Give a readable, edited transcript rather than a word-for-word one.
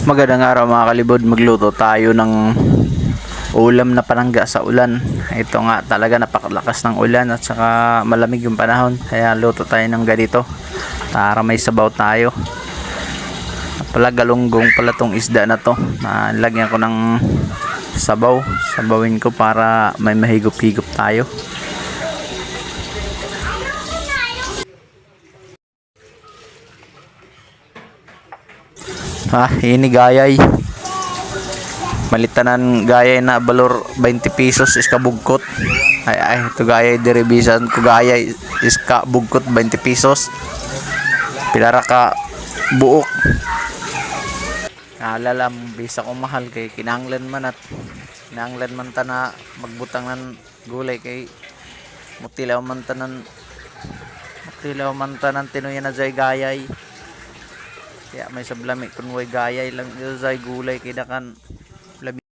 Magandang araw mga kalibod, magluto tayo ng ulam na panangga sa ulan. Ito nga talaga napakalakas ng ulan at saka malamig yung panahon, kaya luto tayo ng ganito para may sabaw tayo. Pala galunggong pala tong isda na to, nalagyan ko ng sabawin ko para may mahigop-higop tayo. Ini gayay. Malitanan gayay na balor 20 pesos iska bugkot. Ay ito gayay diribisan ko gayay iska bugkot 20 pesos. Pilara ka buok. Alalam bisa ko mahal kay kinanglan man ta na magbutang ng gulay kay mutilaw man tanan tinuya na jay gayay. Kaya may sablami kun way gayay lang jay gulay kay dakan